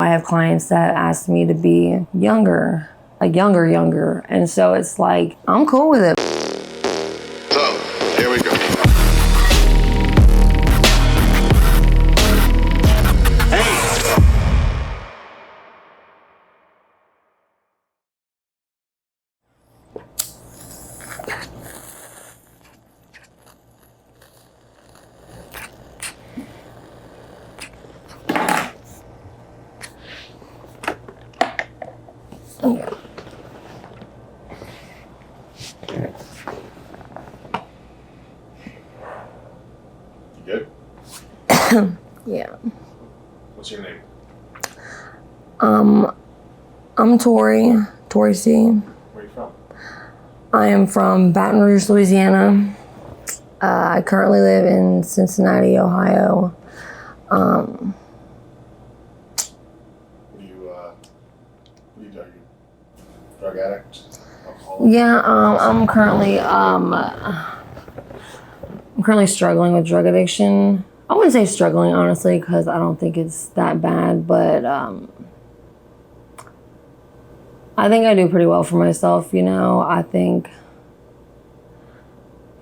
have clients that ask me to be younger, like younger. And so it's like, I'm cool with it. So, here we go. You good? Yeah. What's your name? I'm Tori C. Where are you from? I am from Baton Rouge, Louisiana. I currently live in Cincinnati, Ohio. What do you do? Are you a drug addict? Alcoholic? Yeah, I'm currently struggling with drug addiction. I wouldn't say struggling, honestly, because I don't think it's that bad, but I think I do pretty well for myself, you know. I think,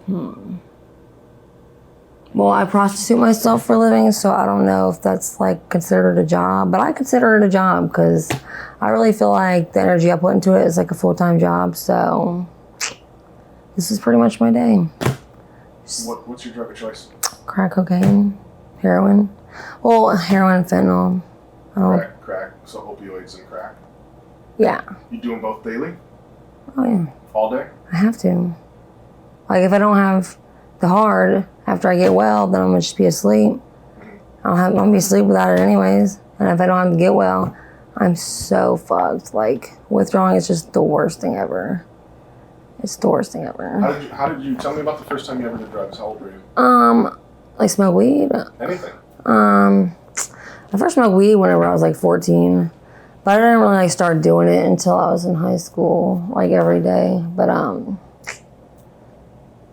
well, I prostitute myself for a living, so I don't know if that's like considered a job, but I consider it a job because I really feel like the energy I put into it is like a full-time job, so this is pretty much my day. What's your drug of choice? Crack cocaine, heroin. Well, heroin, fentanyl. Crack, so opioids and crack. Yeah. You do them both daily? Oh, yeah. All day? I have to. Like, if I don't have the hard after I get well, then I'm going to just be asleep. I'm going to be asleep without it anyways. And if I don't have to get well, I'm so fucked. Like, withdrawing is just the worst thing ever. It's the worst thing ever. How did you tell me about the first time you ever did drugs? How old were you? Like smoke weed? Anything? I first smoked weed whenever I was like 14. But I didn't really like start doing it until I was in high school, like every day. But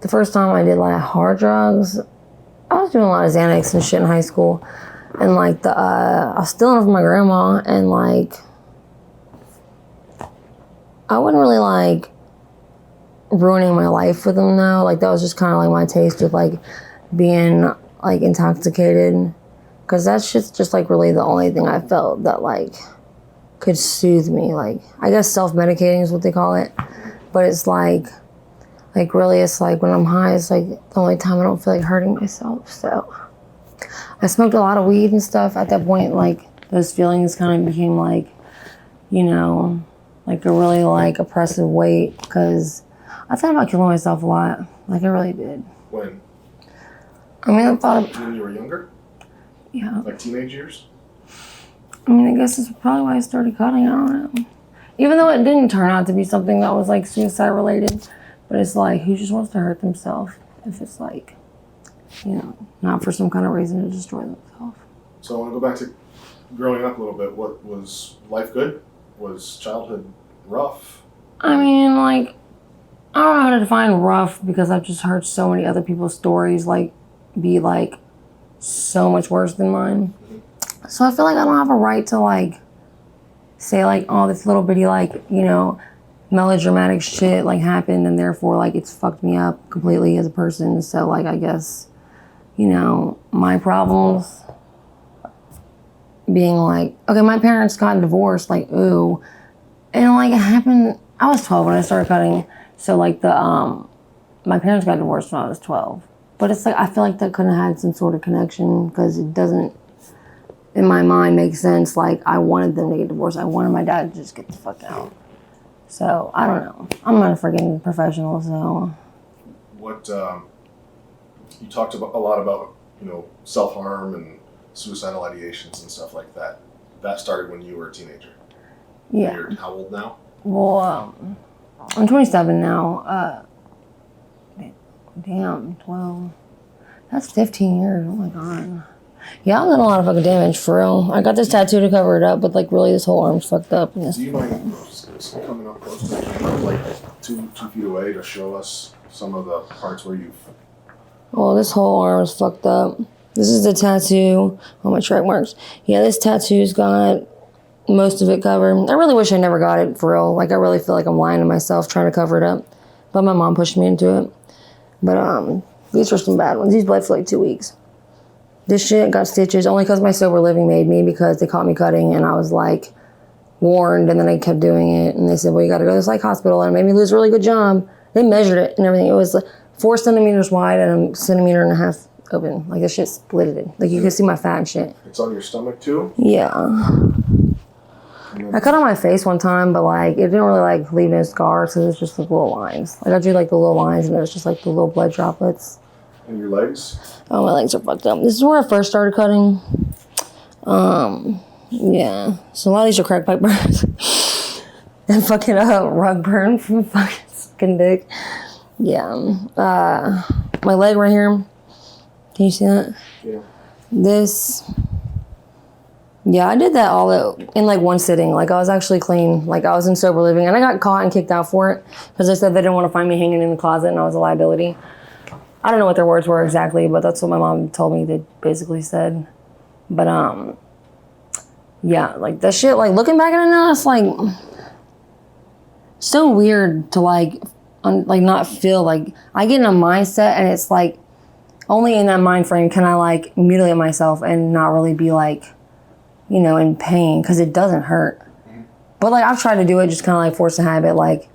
the first time I did like hard drugs, I was doing a lot of Xanax and shit in high school. And like I was stealing it from my grandma, and like I wasn't really like ruining my life with them though. Like that was just kind of like my taste with like being like intoxicated, because that's just like really the only thing I felt that like could soothe me. Like I guess self-medicating is what they call it, but it's like really it's like when I'm high, it's like the only time I don't feel like hurting myself. So I smoked a lot of weed and stuff at that point. Like those feelings kind of became like, you know, like a really like oppressive weight, because I thought about killing myself a lot. Like I really did. When? I mean, I thought when you were younger? Yeah. Like teenage years? I mean, I guess that's probably why I started cutting. I don't know. Even though it didn't turn out to be something that was like suicide related, but it's like, who just wants to hurt themselves if it's like, you know, not for some kind of reason to destroy themselves. So I want to go back to growing up a little bit. What was life good? Was childhood rough? I mean, like, I don't know how to define rough, because I've just heard so many other people's stories like be like so much worse than mine. So I feel like I don't have a right to like say like, oh, this little bitty like, you know, melodramatic shit like happened and therefore like it's fucked me up completely as a person. So like I guess, you know, my problems being like, okay, my parents got divorced, like, ooh. And like it happened, I was 12 when I started cutting. So like my parents got divorced when I was 12. But it's like, I feel like that could have had some sort of connection, because it doesn't, in my mind, make sense. Like, I wanted them to get divorced. I wanted my dad to just get the fuck out. So, I don't know. I'm not a freaking professional, so. What, you talked about a lot about, you know, self-harm and suicidal ideations and stuff like that. That started when you were a teenager. Yeah. You're how old now? Well, I'm 27 now. Damn, 12. That's 15 years. Oh my God. Yeah, I've done a lot of fucking damage, for real. I got this tattoo to cover it up, but like really this whole arm's fucked up. And do you mind coming up close to the camera, like 2 feet away, to show us some of the parts where you've... Oh, this whole arm is fucked up. This is the tattoo on my track marks. Yeah, this tattoo's got most of it covered. I really wish I never got it for real. Like, I really feel like I'm lying to myself trying to cover it up. But my mom pushed me into it. But these were some bad ones. These bled for like 2 weeks. This shit got stitches only because my sober living made me, because they caught me cutting and I was like warned, and then I kept doing it. And they said, well, you got to go to the psych hospital. And it made me lose a really good job. They measured it and everything. It was like 4 centimeters wide and a centimeter and a half open. Like, this shit split it. Like, you can see my fat and shit. It's on your stomach too? Yeah. I cut on my face one time, but like, it didn't really like leave no scars, so it was just like little lines. Like, I drew like the little lines, and it was just like the little blood droplets. And your legs? Oh, my legs are fucked up. This is where I first started cutting. Yeah. So a lot of these are crack pipe burns. And fucking rug burn from fucking sucking dick. Yeah. My leg right here. Can you see that? Yeah. This. Yeah, I did that all in like one sitting. Like, I was actually clean. Like, I was in sober living, and I got caught and kicked out for it because they said they didn't want to find me hanging in the closet and I was a liability. I don't know what their words were exactly, but that's what my mom told me. They basically said. But yeah, like that shit. Like, looking back at it now, it's like so weird to like not feel like I get in a mindset, and it's like only in that mind frame can I like mutilate myself and not really be like, you know, in pain, because it doesn't hurt. But like, I've tried to do it, just kind of like force a habit, like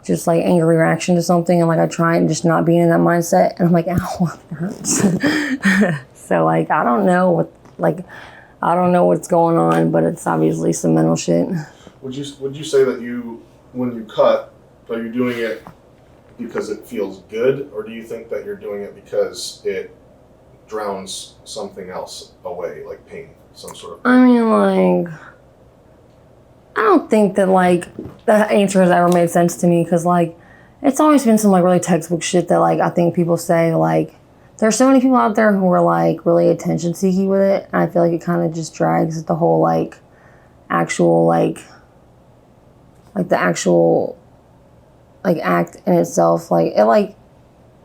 just like angry reaction to something, and like I try and just not being in that mindset, and I'm like, ow, it hurts. So like, I don't know what's going on, but it's obviously some mental shit. Would you say that when you cut, are you doing it because it feels good, or do you think that you're doing it because it drowns something else away, like pain, some sort of pain? I mean, like, I don't think that like that answer has ever made sense to me, because like it's always been some like really textbook shit that like I think people say. Like, there's so many people out there who are like really attention seeking with it, and I feel like it kind of just drags the whole like actual like the actual like act in itself. Like, it like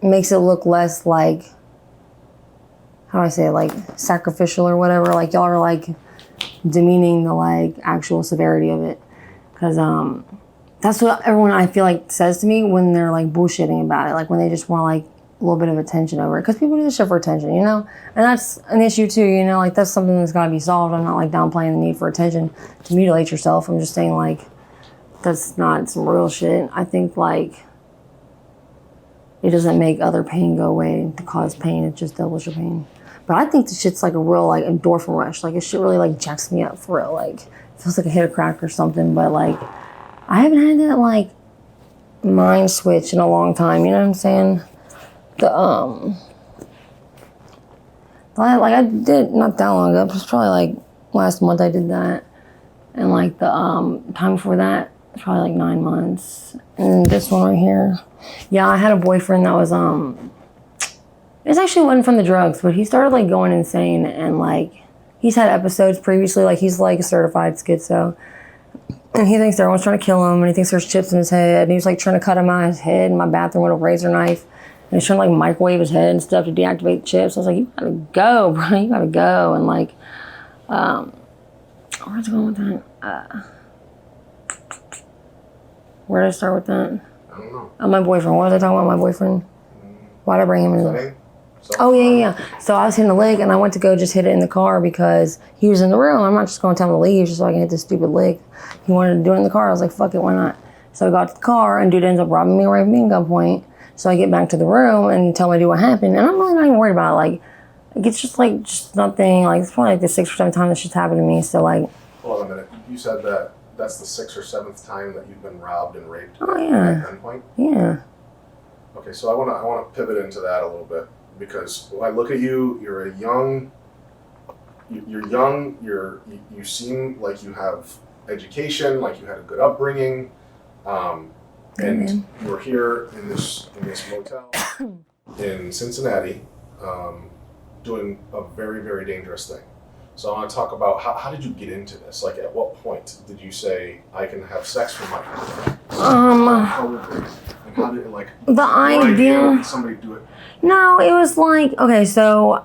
makes it look less like, how do I say it, like sacrificial or whatever. Like, y'all are like demeaning the like actual severity of it, because that's what everyone I feel like says to me when they're like bullshitting about it, like when they just want like a little bit of attention over it, because people do this shit for attention, you know, and that's an issue too, you know. Like, that's something that's got to be solved. I'm not like downplaying the need for attention to mutilate yourself. I'm just saying like that's not some real shit. I think like it doesn't make other pain go away to cause pain. It just doubles your pain. But I think the shit's like a real like endorphin rush. Like, it shit really like jacks me up for real. Like, it feels like I hit a crack or something. But like, I haven't had that like mind switch in a long time. You know what I'm saying? Like I did not that long ago. It was probably like last month I did that, and like the time before that, it's probably like 9 months. And this one right here, yeah, I had a boyfriend that was it actually wasn't from the drugs, but he started like going insane, and like he's had episodes previously. Like, he's like a certified schizo, and he thinks everyone's trying to kill him, and he thinks there's chips in his head, and he was like trying to cut him out of his head in my bathroom with a razor knife, and he's trying to like microwave his head and stuff to deactivate the chips. I was like, you gotta go, bro, you gotta go. And like, where's it going with that? Where did I start with that? I don't know. Oh, my boyfriend. What was I talking about? My boyfriend. Why did I bring him in? Oh, yeah. So I was hitting the lick, and I went to go just hit it in the car because he was in the room. I'm not just going to tell him to leave just so I can hit this stupid lick. He wanted to do it in the car. I was like, fuck it, why not? So I got to the car, and dude ends up robbing me, raping me at gunpoint. So I get back to the room and tell my dude what happened. And I'm really not even worried about it. Like, it's just like, just nothing. Like, it's probably like the 6th or 7th time this shit's happened to me. So like. Hold on a minute. You said that that's the 6th or 7th time that you've been robbed and raped at gunpoint? Yeah. Okay, so I want to pivot into that a little bit, because when I look at you, you're young, you seem like you have education, like you had a good upbringing, and you're here in this motel in Cincinnati, doing a very, very dangerous thing. So I want to talk about how did you get into this? Like, at what point did you say, I can have sex with my friend? How did it, like, the idea, did somebody do it? No, it was like, okay, so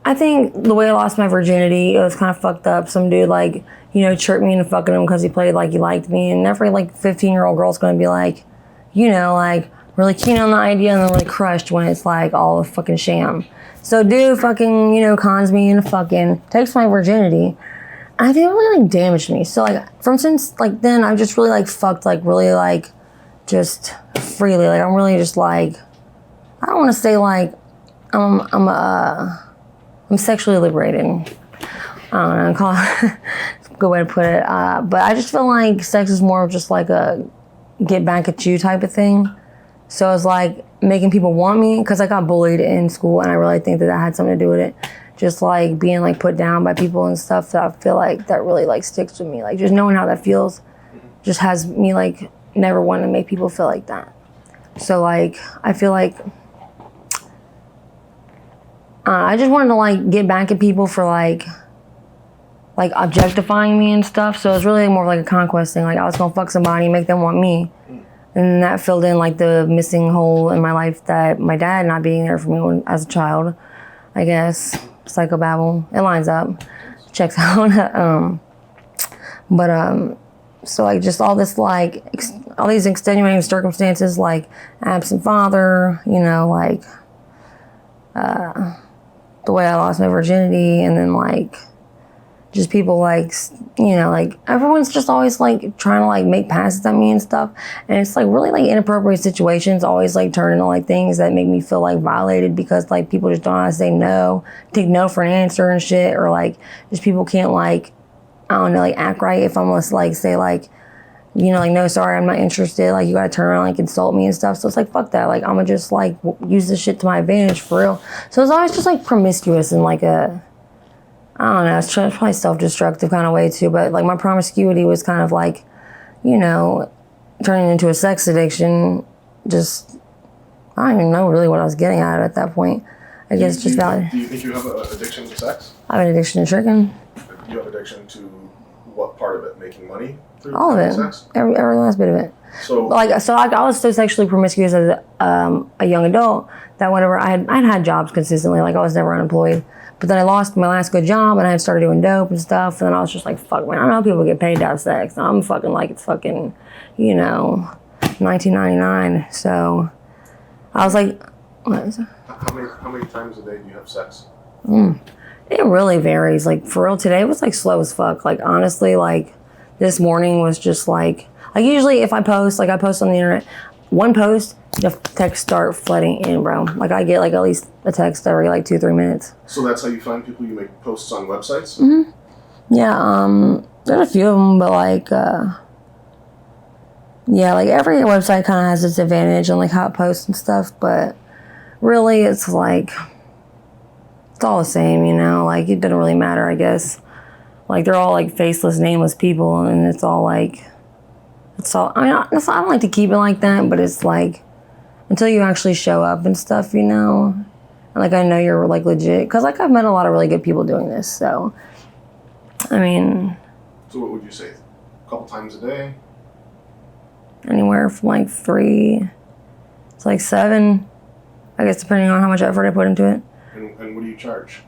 I think the way I lost my virginity, it was kind of fucked up. Some dude, like, you know, tricked me into fucking him because he played like he liked me. And every, like, 15-year-old girl's going to be like, you know, like, really keen on the idea and then really crushed when it's, like, all a fucking sham. So dude fucking, you know, cons me into fucking, takes my virginity. And I think it really, like, damaged me. So, like, from since, like, then, I've just really, like, fucked, like, really, like, just freely. Like, I'm really just, like, I don't want to say, like, I'm sexually liberated. I don't know, call it a good way to put it. But I just feel like sex is more of just like a get back at you type of thing. So it's like making people want me, because I got bullied in school, and I really think that had something to do with it. Just like being like put down by people and stuff, that I feel like that really like sticks with me. Like just knowing how that feels just has me like never wanting to make people feel like that. So like I feel like I just wanted to like get back at people for like objectifying me and stuff. So it was really more of like a conquest thing. Like I was gonna fuck somebody and make them want me. And that filled in like the missing hole in my life, that my dad not being there for me when, as a child, I guess. Psychobabble. It lines up. Checks out. So like just all this like, all these extenuating circumstances, like absent father, you know, like the way I lost my virginity, and then like just people like, you know, like everyone's just always like trying to like make passes at me and stuff. And it's like really like inappropriate situations always like turn into like things that make me feel like violated, because like people just don't know how to say no, take no for an answer and shit. Or like just people can't like, I don't know, like act right if I'm gonna like say like, you know, like, no, sorry, I'm not interested. Like, you gotta turn around and like insult me and stuff. So it's like, fuck that. Like, I'm gonna just like use this shit to my advantage for real. So it's always just like promiscuous and like a, I don't know, it's probably self-destructive kind of way too. But like my promiscuity was kind of like, you know, turning into a sex addiction. Just, I don't even know really what I was getting at that point. I guess just valid. Do you think you have an addiction to sex? I have an addiction to tricking. Do you have addiction to what part of it? Making money through all of it, sex? every last bit of it. So like, I was so sexually promiscuous as a young adult that whenever I'd had jobs consistently, like I was never unemployed. But then I lost my last good job and I started doing dope and stuff. And then I was just like, fuck, man, I know people get paid to have sex. I'm fucking like, it's fucking, you know, 1999. So I was like, what is it? How many times a day do you have sex? It really varies. Like for real, today was like slow as fuck. Like honestly, like this morning was just like usually if I post, like I post on the internet, one post, the texts start flooding in, bro. Like I get like at least a text every like 2-3 minutes. So that's how you find people? You make posts on websites? Yeah, there's a few of them, but like, yeah, like every website kind of has its advantage on like how it posts and stuff, but really it's like, it's all the same, you know, like it doesn't really matter, I guess. Like they're all like faceless, nameless people, and it's all like, I mean, I don't like to keep it like that, but it's like, until you actually show up and stuff, you know, and like I know you're like legit, because like I've met a lot of really good people doing this, so, I mean. So what would you say, a couple times a day? Anywhere from like 3 to like 7, I guess, depending on how much effort I put into it. And what do you charge?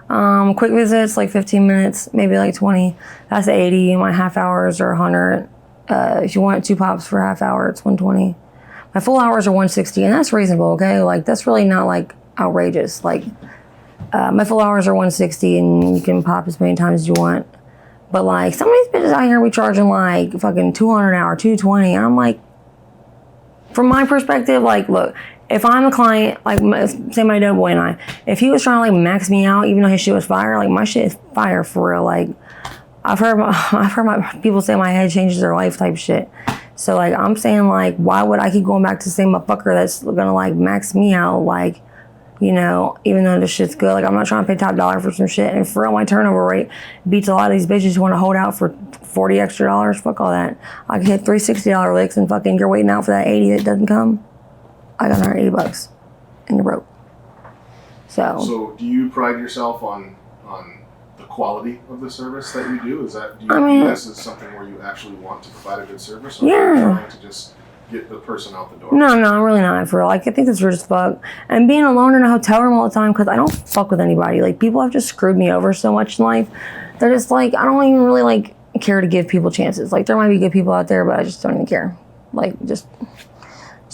Quick visits, like 15 minutes, maybe like 20. That's 80. My half hours are 100. If you want 2 pops for a half hour, it's 120. My full hours are 160, and that's reasonable, okay? Like, that's really not like outrageous. Like, my full hours are 160, and you can pop as many times as you want. But like, some of these bitches out here be charging like fucking 200 an hour, 220, and I'm like, from my perspective, like, look, if I'm a client, like, say my dope boy and I, if he was trying to like max me out, even though his shit was fire, like my shit is fire for real. Like, I've heard my people say my head changes their life type shit. So like, I'm saying like, why would I keep going back to the same motherfucker that's gonna like max me out? Like, you know, even though this shit's good, like I'm not trying to pay top dollar for some shit. And for real, my turnover rate beats a lot of these bitches who want to hold out for $40 extra. Fuck all that. I can hit $360 licks and fucking you're waiting out for that 80 that doesn't come. I got $180 and you're broke. So do you pride yourself on the quality of the service that you do? Do you view this as something where you actually want to provide a good service, or are you trying to just get the person out the door. No, I'm really not, for real. Like, I think that's rude as fuck. And being alone in a hotel room all the time, because I don't fuck with anybody. Like, people have just screwed me over so much in life. They're just like, I don't even really, like, care to give people chances. Like, there might be good people out there, but I just don't even care. Like, just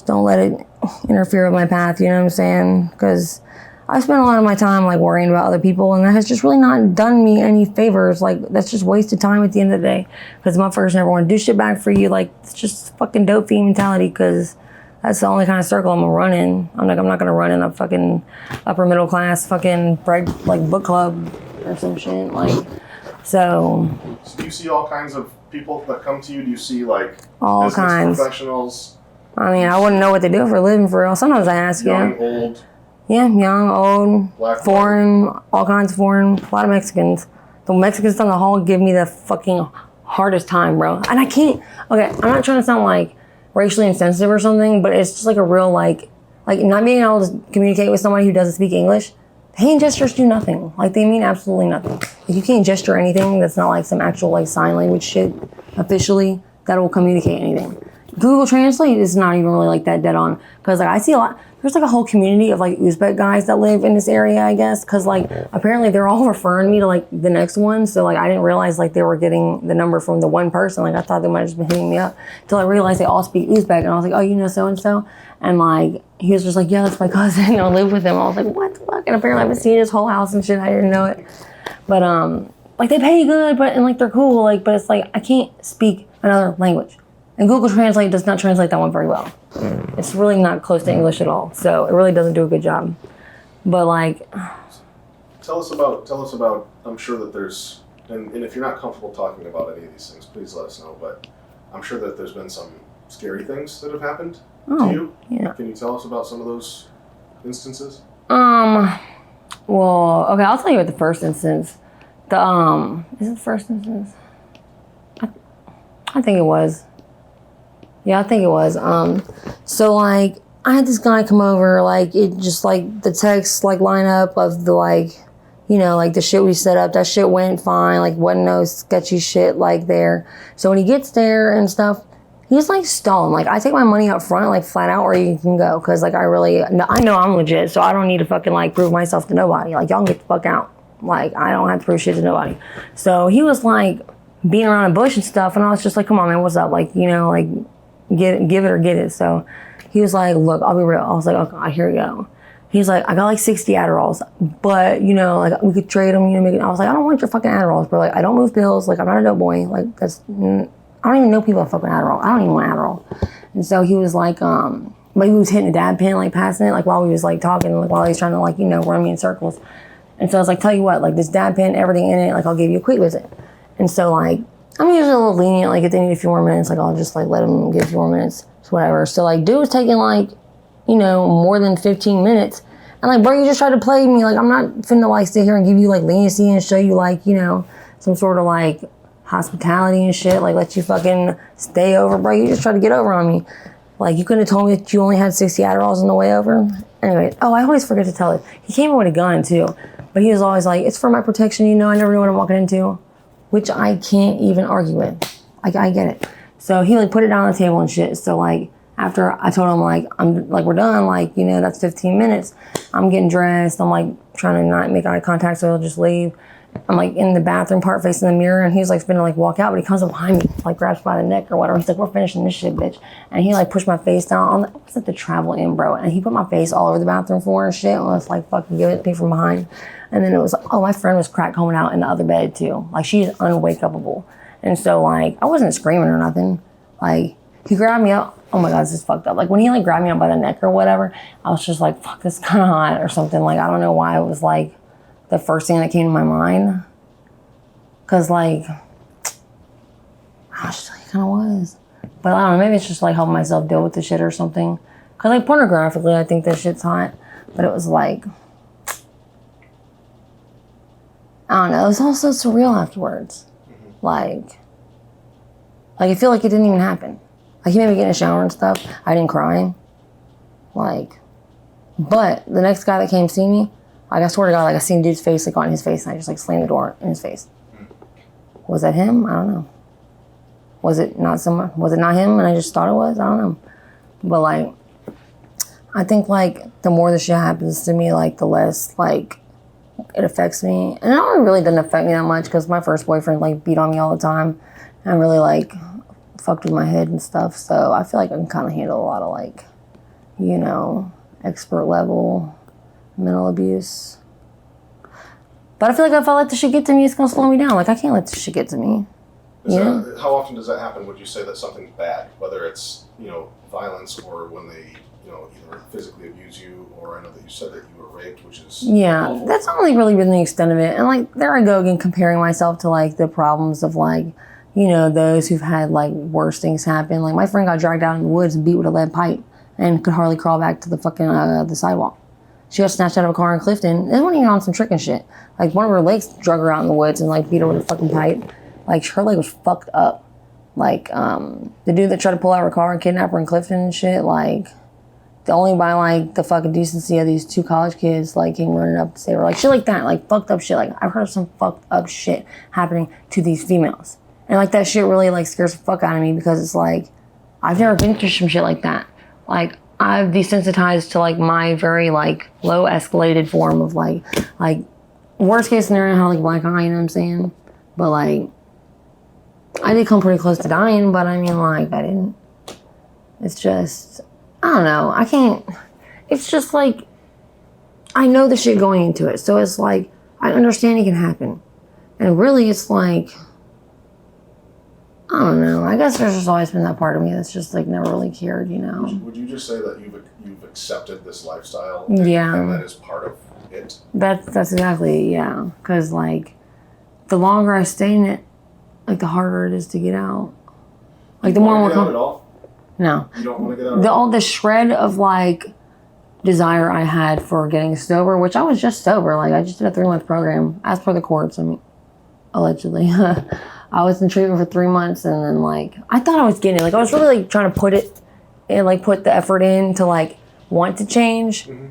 don't let it interfere with my path, you know what I'm saying? Because I spend a lot of my time, like, worrying about other people, and that has just really not done me any favors. Like, that's just wasted time at the end of the day, because motherfuckers never want to do shit back for you. Like, it's just fucking dope fiend mentality, because that's the only kind of circle I'm gonna run in. I'm not gonna run in a fucking upper middle class fucking book club or some shit. Like, so do you see all kinds of people that come to you? Do you see, like, all business kinds professionals? I mean, I wouldn't know what they do for a living, for real. Sometimes I ask, Young, old? Yeah, young, old, Black, foreign, all kinds of foreign, a lot of Mexicans. The Mexicans down the hall give me the fucking hardest time, bro. And I can't, okay, I'm not trying to sound like racially insensitive or something, but it's just like a real, like not being able to communicate with somebody who doesn't speak English. Hand gestures do nothing. Like, they mean absolutely nothing. If you can't gesture anything that's not like some actual, like, sign language shit officially that will communicate anything. Google Translate is not even really like that dead on, because like I see a lot, there's like a whole community of like Uzbek guys that live in this area, I guess, because like apparently they're all referring me to like the next one. So like I didn't realize like they were getting the number from the one person. Like I thought they might have just been hitting me up till I realized they all speak Uzbek, and I was like, oh, you know so and so, and like he was just like, yeah, that's my cousin, I live with him. I was like, what the fuck? And apparently I've been seeing his whole house and shit. I didn't know it, but like they pay good, but and like they're cool, like, but it's like I can't speak another language. And Google Translate does not translate that one very well. It's really not close to English at all. So it really doesn't do a good job. But like, tell us about, I'm sure that there's, and if you're not comfortable talking about any of these things, please let us know. But I'm sure that there's been some scary things that have happened to you. Yeah. Can you tell us about some of those instances? Well, okay, I'll tell you about the first instance. Is it the first instance? I think it was. Yeah, I think it was. So like I had this guy come over, like it just like the text like line up of the like, you know, like the shit we set up, that shit went fine, like wasn't no sketchy shit like there. So when he gets there and stuff, he's like stalling. Like I take my money up front, like flat out, or you can go, because like I know I'm legit, so I don't need to fucking like prove myself to nobody. Like y'all can get the fuck out. Like I don't have to prove shit to nobody. So he was like being around a bush and stuff, and I was just like, come on man, what's up? Like, you know, like give it or get it. So he was like, look, I'll be real. I was like, okay, here we go. He's like, I got like 60 Adderalls, but you know, like we could trade them, you know, I was like, I don't want your fucking Adderalls, bro. Like I don't move pills. Like I'm not a dope boy. Like I don't even know people that fucking Adderall. I don't even want Adderall. And so he was like, but he was hitting a dab pen, like passing it, like while we was like talking, like while he was trying to like, you know, run me in circles. And so I was like, tell you what, like this dab pen, everything in it, like I'll give you a quick visit. And so like, I'm usually a little lenient, like if they need a few more minutes, like I'll just like let them get a few more minutes, whatever. So like dude was taking like, you know, more than 15 minutes. And like, bro, you just tried to play me. Like I'm not finna like sit here and give you like leniency and show you like, you know, some sort of like hospitality and shit, like let you fucking stay over, bro. You just tried to get over on me. Like you couldn't have told me that you only had 60 Adderalls on the way over. Anyway, oh, I always forget to tell it. He came in with a gun too, but he was always like, it's for my protection, you know, I never know what I'm walking into. Which I can't even argue with. Like, I get it. So he like put it down on the table and shit. So like, after I told him like, I'm like, we're done. Like, you know, that's 15 minutes. I'm getting dressed. I'm like trying to not make eye contact so he'll just leave. I'm like in the bathroom part facing the mirror, and he's like finna like walk out, but he comes up behind me, like grabs by the neck or whatever. He's like, we're finishing this shit, bitch. And he like pushed my face down on the, what's it, the travel in, bro. And he put my face all over the bathroom floor and shit. And was like, fucking give it to me from behind. And then it was, oh, my friend was crack coming out in the other bed too. Like she's unwake-upable. And so like, I wasn't screaming or nothing. Like he grabbed me up. Oh my God, this is fucked up. Like when he like grabbed me up by the neck or whatever, I was just like, fuck, this is kind of hot or something. Like, I don't know why it was like the first thing that came to my mind. Cause like, I was just like, it kind of was. But I don't know, maybe it's just like helping myself deal with the shit or something. Cause like pornographically, I think this shit's hot. But it was like, I don't know, it was all so surreal afterwards. Like I feel like it didn't even happen. Like he made me get in the shower and stuff. I didn't cry. Like, but the next guy that came to see me, like I swear to God, like I seen dude's face like on his face, and I just like slammed the door in his face. Was that him? I don't know. Was it not him and I just thought it was? I don't know. But like, I think like the more this shit happens to me, like the less like it affects me. And it really didn't affect me that much because my first boyfriend like beat on me all the time and really like fucked with my head and stuff. So I feel like I can kind of handle a lot of like, you know, expert level mental abuse. But I feel like if I let this shit get to me, it's gonna slow me down. Like I can't let this shit get to me. How often does that happen? Would you say that something's bad, whether it's, you know, violence or when they, you know, either physically abuse you, or I know that you said that you were raped, which is awful. That's only really been the extent of it. And like there I go again comparing myself to like the problems of like, you know, those who've had like worse things happen. Like my friend got dragged out in the woods and beat with a lead pipe and could hardly crawl back to the fucking the sidewalk. She got snatched out of a car in Clifton. This wasn't even on some trick and shit. Like one of her legs drug her out in the woods and like beat her with a fucking pipe. Like her leg was fucked up. Like the dude that tried to pull out her car and kidnap her in Clifton and shit, like only by like the fucking decency of these two college kids like came running up to save her. Like shit like that, like fucked up shit. Like I've heard of some fucked up shit happening to these females. And like that shit really like scares the fuck out of me because it's like I've never been through some shit like that. Like I've desensitized to like my very like low escalated form of like worst case scenario, how like black eye, you know what I'm saying? But like I did come pretty close to dying, but I mean like I didn't. It's just I don't know. I can't. It's just like I know the shit going into it, so it's like I understand it can happen, and really it's like I don't know. I guess there's just always been that part of me that's just like never really cared, you know. Would you just say that you've accepted this lifestyle? Yeah. And that is part of it? That's exactly, yeah. Because like the longer I stay in it, like the harder it is to get out. Like the more get out at all? No. You don't want to get out at all? All the shred of like desire I had for getting sober, which I was just sober. Like I just did a 3-month program as per the courts. I mean, allegedly. I was in treatment for 3 months and then like I thought I was getting it. Like I was really like trying to put it and like put the effort in to like want to change. Mm-hmm.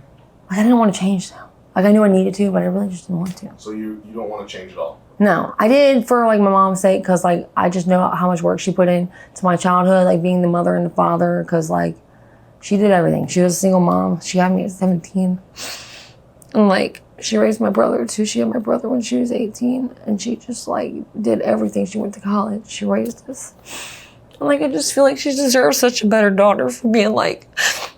Like I didn't want to change though. Like I knew I needed to, but I really just didn't want to. So you don't want to change at all? No, I did for like my mom's sake because like I just know how much work she put in to my childhood, like being the mother and the father, because like she did everything. She was a single mom. She had me at 17. And like she raised my brother too. She had my brother when she was 18 and she just like did everything. She went to college. She raised us. And like I just feel like she deserves such a better daughter for being like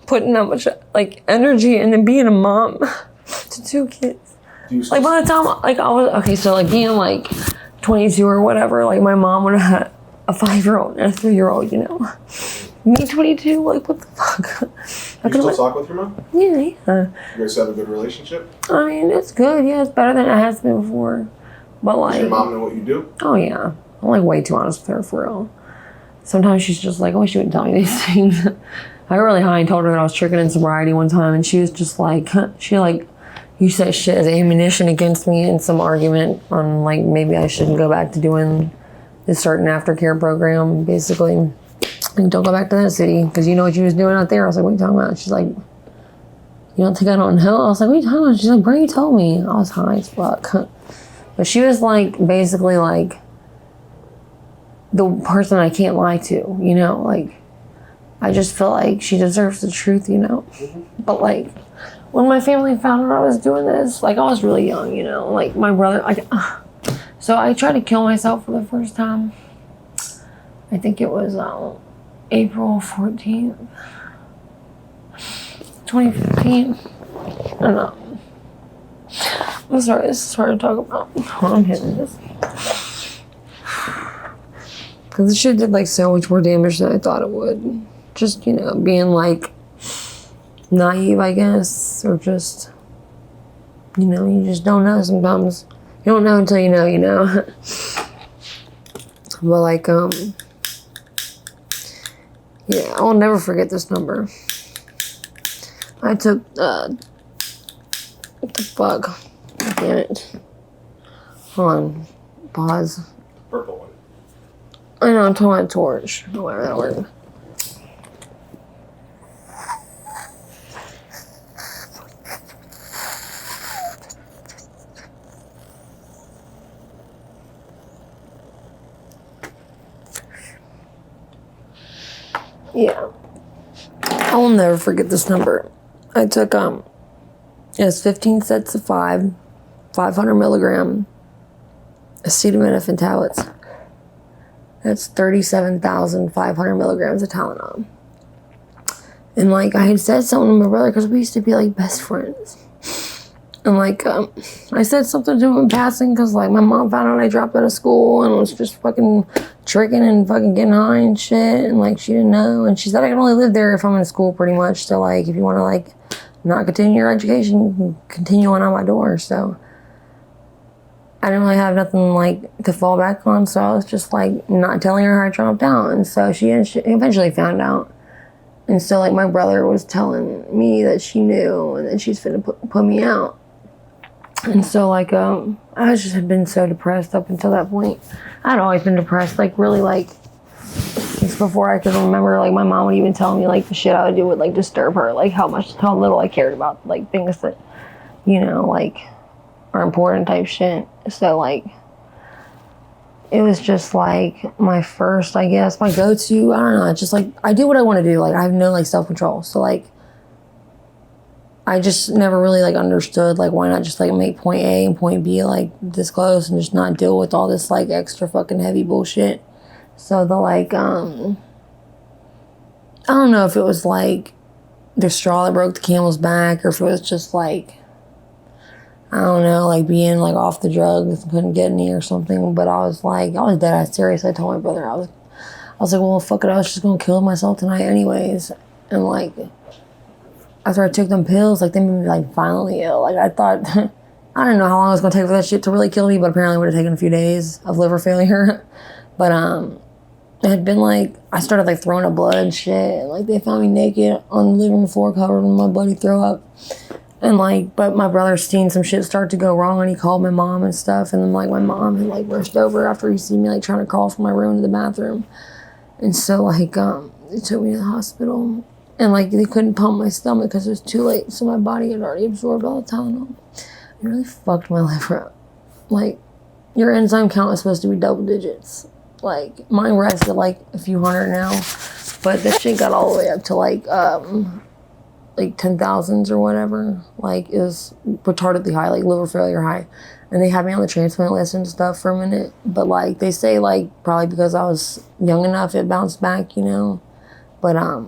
putting that much like energy into being a mom to 2 kids. Like by the time like I was okay, so like being like 22 or whatever, like my mom would have had a 5-year-old and a 3-year-old, you know. Me 22, like what the fuck? You still talk with your mom? Yeah. You guys have a good relationship? I mean, it's good. Yeah, it's better than it has been before. But like, does your mom know what you do? Oh yeah, I'm like way too honest with her for real. Sometimes she's just like, I wish you wouldn't tell me these things. I got really high and told her that I was tricking in sobriety one time, and she was just like, she like used that shit as ammunition against me in some argument on like maybe I shouldn't go back to doing this certain aftercare program, basically. And don't go back to that city because you know what you was doing out there. I was like, what are you talking about? She's like, you don't think I don't know? I was like, what are you talking about? She's like, bro, you told me. I was high as fuck. But she was like, basically like the person I can't lie to, you know? Like, I just feel like she deserves the truth, you know? Mm-hmm. But like, when my family found out I was doing this, like I was really young, you know? Like my brother, like, so I tried to kill myself for the first time. I think it was April 14th, 2015. I don't know. I'm sorry, this is hard to talk about. Hold on, I'm hitting this. Because this shit did like so much more damage than I thought it would. Just, you know, being like naive, I guess, or just, you know, you just don't know sometimes. You don't know until you know, you know. But like, yeah, I'll never forget this number. I took, what the fuck? Damn it. Hold on. Pause. Purple one. I know, I'm talking about a torch. Or whatever that word. Yeah. I will never forget this number. I took, it was 15 sets of 500 milligram acetaminophen tablets. That's 37,500 milligrams of Tylenol. And like, I had said something to my brother because we used to be like best friends. And like, I said something to him in passing because like my mom found out I dropped out of school and was just fucking tricking and fucking getting high and shit. And like, she didn't know. And she said I can only live there if I'm in school pretty much. So like, if you want to like not continue your education, you can continue on out my door. So I didn't really have nothing like to fall back on. So I was just like not telling her I dropped out. And so she eventually found out. And so like my brother was telling me that she knew and that she's finna put me out. And so like I just had been so depressed up until that point. I'd always been depressed, like really like since before I could remember. Like my mom would even tell me like the shit I would do would like disturb her, like how little I cared about like things that, you know, like are important type shit. So like it was just like my first, I guess, my go-to, I don't know, it's just like I do what I want to do. Like I have no like self-control. So like I just never really like understood like why not just like make point A and point B like this close and just not deal with all this like extra fucking heavy bullshit. So the like I don't know if it was like the straw that broke the camel's back or if it was just like I don't know, like being like off the drugs and couldn't get any or something. But I was dead ass serious. I told my brother I was like, well fuck it, I was just gonna kill myself tonight anyways. And like after I took them pills, like they made me like violently ill. Like I thought, I didn't know how long it was gonna take for that shit to really kill me, but apparently it would have taken a few days of liver failure. But it had been like, I started like throwing up blood and shit. And, like they found me naked on the living room floor covered in my bloody throw up. And like, but my brother's seen some shit start to go wrong and he called my mom and stuff. And then like my mom had like rushed over after he seen me like trying to crawl from my room to the bathroom. And so like, they took me to the hospital. And like they couldn't pump my stomach because it was too late. So my body had already absorbed all the Tylenol. It really fucked my liver up. Like your enzyme count is supposed to be double digits. Like mine rests at like a few hundred now. But that shit got all the way up to like 10,000s or whatever. Like it was retardedly high, like liver failure high. And they had me on the transplant list and stuff for a minute. But like they say like probably because I was young enough it bounced back, you know. But I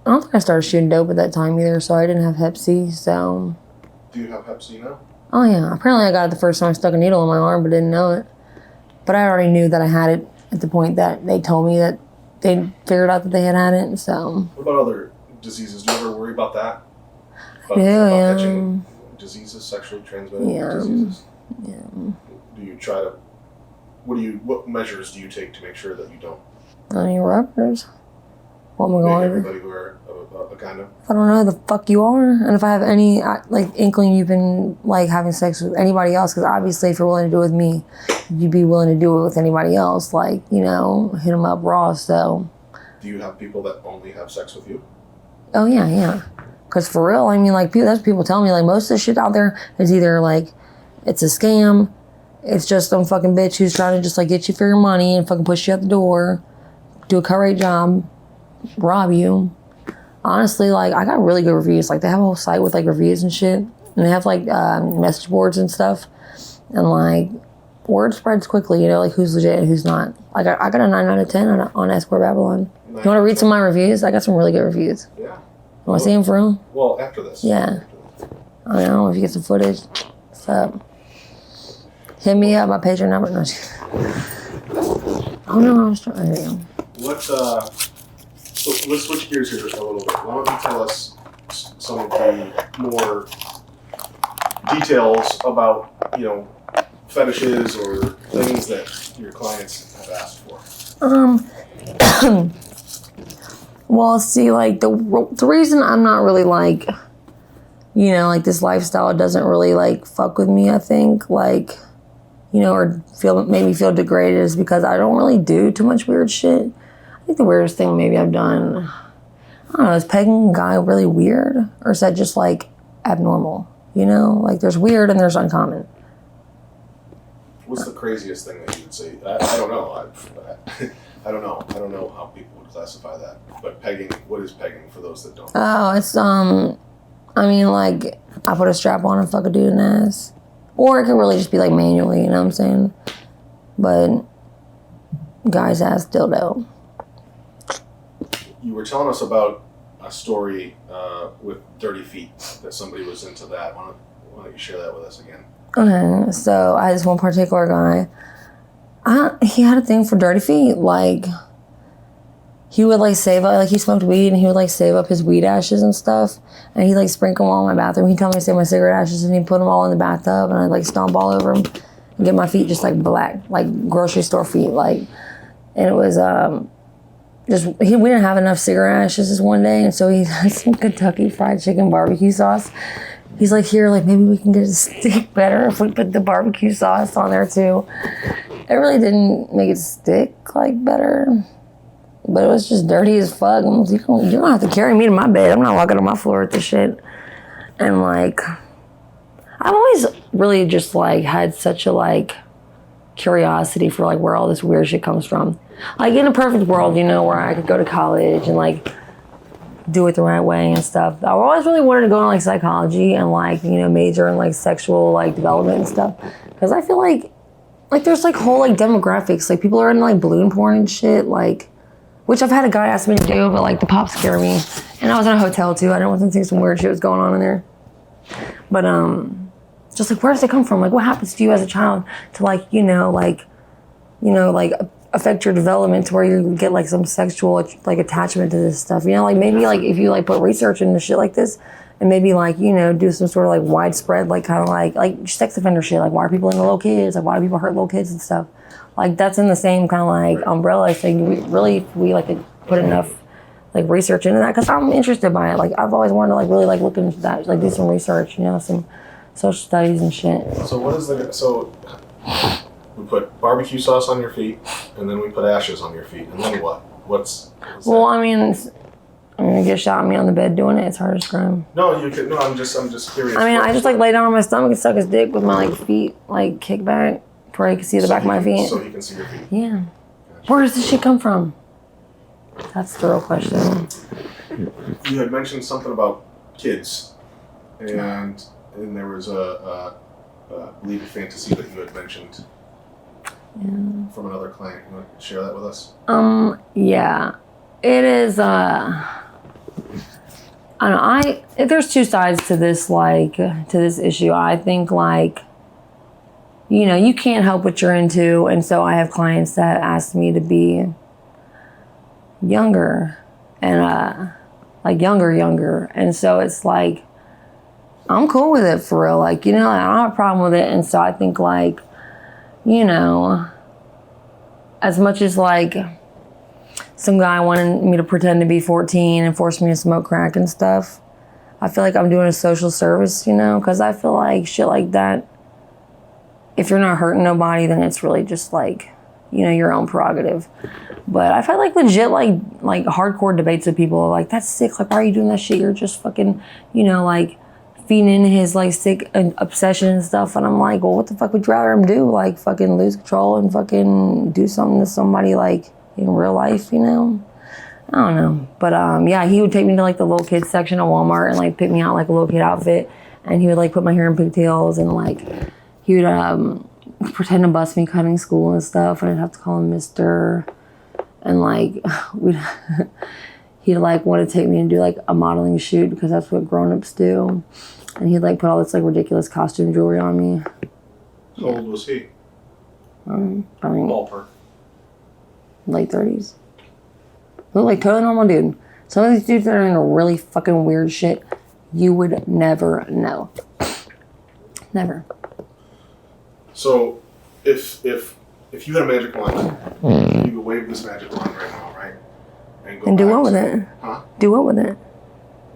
don't think I started shooting dope at that time either, so I didn't have Hep C, so... Do you have Hep C now? Oh yeah, apparently I got it the first time I stuck a needle in my arm, but didn't know it. But I already knew that I had it at the point that they told me that they figured out that they had it, so... What about other diseases? Do you ever worry about that? About yeah. Catching diseases, sexually transmitted diseases? Yeah. Do you try to... What measures do you take to make sure that you don't? Any rubbers? What am I going to do? Everybody wear a condom? I don't know who the fuck you are. And if I have any, like, inkling you've been, like, having sex with anybody else, because obviously if you're willing to do it with me, you'd be willing to do it with anybody else. Like, you know, hit them up raw, so. Do you have people that only have sex with you? Oh, yeah. Because for real, I mean, like, that's what people tell me. Like, most of the shit out there is either, like, it's a scam, it's just some fucking bitch who's trying to just, like, get you for your money and fucking push you out the door, do a cut rate job, rob you. Honestly, like I got really good reviews. Like they have a whole site with like reviews and shit, and they have like message boards and stuff. And like word spreads quickly, you know, like who's legit and who's not. Like I got a 9 out of 10 on Escort Babylon. You want to read some of my reviews? I got some really good reviews. Yeah. You want to see them for real? Well, after this. Yeah. I don't know if you get some footage. So hit me up. My Patreon number. No. Oh no, I was trying. There you go. So let's switch gears here a little bit. Why don't you tell us some of the more details about, you know, fetishes or things that your clients have asked for? Well, see, like the reason I'm not really like, you know, like this lifestyle doesn't really like fuck with me, I think, like, you know, or made me feel degraded is because I don't really do too much weird shit. I think the weirdest thing maybe I've done, I don't know, is pegging a guy really weird? Or is that just like abnormal? You know, like there's weird and there's uncommon. What's the craziest thing that you would say? I don't know. I don't know. I don't know how people would classify that. But pegging, what is pegging for those that don't? Oh, it's I mean, like, I put a strap on and fuck a dude in the ass. Or it could really just be like manually, you know what I'm saying? But guy's ass dildo. You were telling us about a story with dirty feet, that somebody was into that. Why don't you share that with us again? Okay, so I had this one particular guy. He had a thing for dirty feet. Like, he would like save up, like he smoked weed and he would like save up his weed ashes and stuff. And he'd like sprinkle them all in my bathroom. He'd tell me to save my cigarette ashes and he'd put them all in the bathtub and I'd like stomp all over them and get my feet just like black, like grocery store feet. Like, and it was, we didn't have enough cigarette ashes this one day. And so he had some Kentucky Fried Chicken barbecue sauce. He's like, here, like maybe we can get it to stick better if we put the barbecue sauce on there too. It really didn't make it stick like better. But it was just dirty as fuck. You don't have to carry me to my bed. I'm not walking on my floor with this shit. And like, I've always really just like had such a like curiosity for like where all this weird shit comes from. Like in a perfect world, you know, where I could go to college and like do it the right way and stuff. I always really wanted to go in like psychology and like, you know, major in like sexual like development and stuff. Because I feel like there's like whole like demographics. Like people are into like balloon porn and shit. Like, which I've had a guy ask me to do, but like the pops scare me. And I was in a hotel too. I didn't want to think some weird shit was going on in there. But just like where does it come from? Like what happens to you as a child to like, like affect your development to where you get like some sexual like attachment to this stuff. You know, like maybe like if you like put research into shit like this and maybe like, do some sort of like widespread like kind of like sex offender shit. Like why are people into little kids? Like why do people hurt little kids and stuff? Like that's in the same kind of like umbrella thing. We like put enough like research into that because I'm interested by it. Like I've always wanted to like really like look into that, like do some research, some social studies and shit. So what is we put barbecue sauce on your feet and then we put ashes on your feet and then what? What's well, that? I mean, you get shot at me on the bed doing it. It's hard to describe. No, you could. No, I'm just curious. I mean, I just like lay down on my stomach and suck his dick with my like feet like kick back. Where he can see the back of my feet. So he can see your feet. Yeah. Gotcha. Where does this shit come from? That's the real question. You had mentioned something about kids, and there was I believe a fantasy that you had mentioned from another client. You want to share that with us? Yeah. It is. I don't know. There's two sides to this, like to this issue. I think like. You can't help what you're into. And so I have clients that ask me to be younger and like younger. And so it's like, I'm cool with it for real. Like, I don't have a problem with it. And so I think like, as much as like some guy wanted me to pretend to be 14 and force me to smoke crack and stuff, I feel like I'm doing a social service, because I feel like shit like that, if you're not hurting nobody, then it's really just like, your own prerogative. But I've had like legit like hardcore debates with people like, that's sick. Like, why are you doing that shit? You're just fucking, like feeding into his like sick obsession and stuff. And I'm like, well, what the fuck would you rather him do? Like fucking lose control and fucking do something to somebody like in real life, I don't know. But yeah, he would take me to like the little kids section of Walmart and like pick me out like a little kid outfit. And he would like put my hair in pigtails and like, he would pretend to bust me cutting school and stuff, and I'd have to call him Mr. And like he'd like want to take me and do like a modeling shoot because that's what grown-ups do. And he'd like put all this like ridiculous costume jewelry on me. How old was he? Probably Ballpark. late 30s. Look like totally normal dude. Some of these dudes that are into really fucking weird shit, you would never know. Never. So, if you had a magic wand, you could wave this magic wand right now, right? And do what with it? Huh? Do what with it?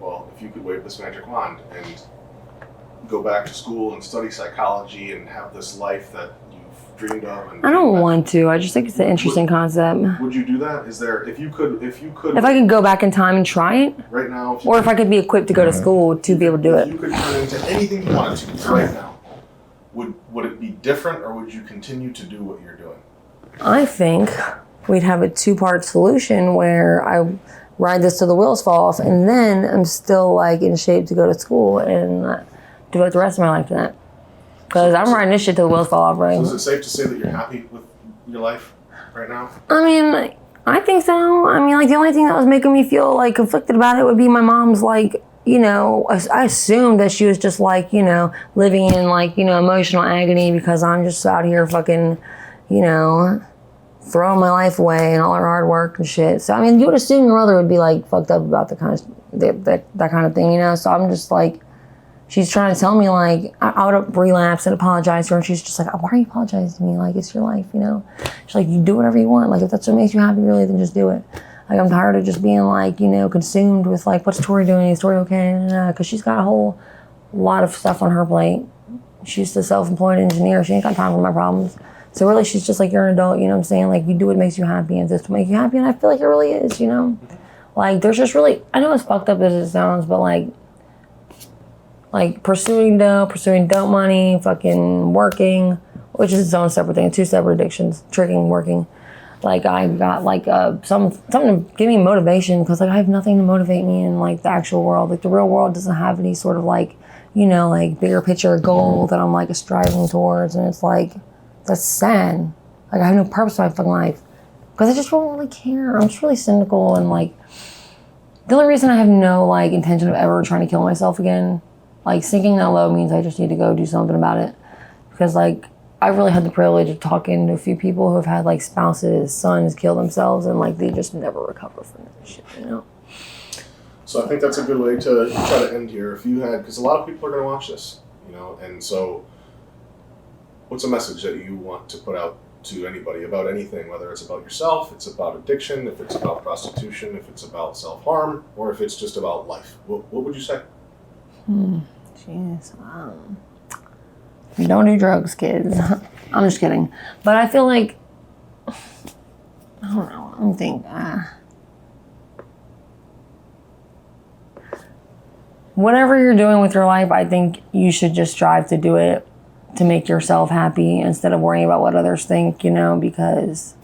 Well, if you could wave this magic wand and go back to school and study psychology and have this life that you've dreamed of, and I don't want to. I just think it's an interesting concept. Would you do that? Is there if I could go back in time and try it right now, or if I could be equipped to go to school to be able to do it? You could turn into anything you wanted to right now. Would it be different, or would you continue to do what you're doing? I think we'd have a 2-part solution where I ride this till the wheels fall off, and then I'm still like in shape to go to school and devote the rest of my life to that. Because I'm riding this shit till the wheels fall off, right? So is it safe to say that you're happy with your life right now? I mean, I think so. I mean, like, the only thing that was making me feel, like, conflicted about it would be my mom's, like, you know, I assumed that she was just, like, you know, living in, like, you know, emotional agony because I'm just out here fucking, you know, throwing my life away and all her hard work and shit. So, I mean, you would assume your mother would be, like, fucked up about the kind of, that kind of thing, you know? So I'm just, like, she's trying to tell me, like, I would relapse and apologize to her, and she's just like, why are you apologizing to me? Like, it's your life, you know? She's like, you do whatever you want. Like, if that's what makes you happy, really, then just do it. Like, I'm tired of just being, like, you know, consumed with, like, what's Tori doing? Is Tori okay? Because she's got a whole lot of stuff on her plate. She's a self-employed engineer. She ain't got time for my problems. So, really, she's just like, you're an adult, you know what I'm saying? Like, you do what makes you happy, and this will make you happy, and I feel like it really is, you know? Like, there's just really, I know it's fucked up as it sounds, but, like pursuing dope money, fucking working, which is its own separate thing, 2 separate addictions, tricking, working. Like, I got, like, something to give me motivation, because, like, I have nothing to motivate me in, like, the actual world. Like, the real world doesn't have any sort of, like, you know, like, bigger picture goal that I'm, like, striving towards, and it's, like, that's sad. Like, I have no purpose to my fucking life, because I just don't really care. I'm just really cynical, and, like, the only reason I have no, like, intention of ever trying to kill myself again, like, sinking that low means I just need to go do something about it. Because, like, I've really had the privilege of talking to a few people who have had, like, spouses, sons kill themselves, and, like, they just never recover from that shit, you know? So I think that's a good way to try to end here. If you had, because a lot of people are going to watch this, you know, and so what's a message that you want to put out to anybody about anything, whether it's about yourself, it's about addiction, if it's about prostitution, if it's about self-harm, or if it's just about life? What would you say? Jeez. Don't do drugs, kids. I'm just kidding. But I feel like, I don't know, I don't think, whatever you're doing with your life, I think you should just strive to do it to make yourself happy instead of worrying about what others think, you know, because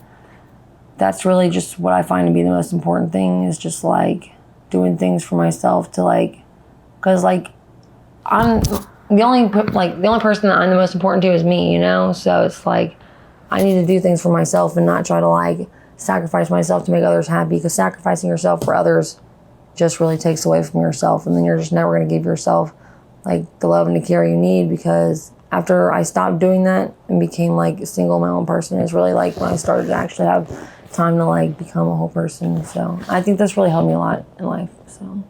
that's really just what I find to be the most important thing, is just, like, doing things for myself to, like, because, like, I'm the only person that I'm the most important to is me, you know? So it's like, I need to do things for myself and not try to, like, sacrifice myself to make others happy, because sacrificing yourself for others just really takes away from yourself, and then you're just never going to give yourself, like, the love and the care you need. Because after I stopped doing that and became, like, a single my own person, is really, like, when I started to actually have time to, like, become a whole person. So I think that's really helped me a lot in life, so.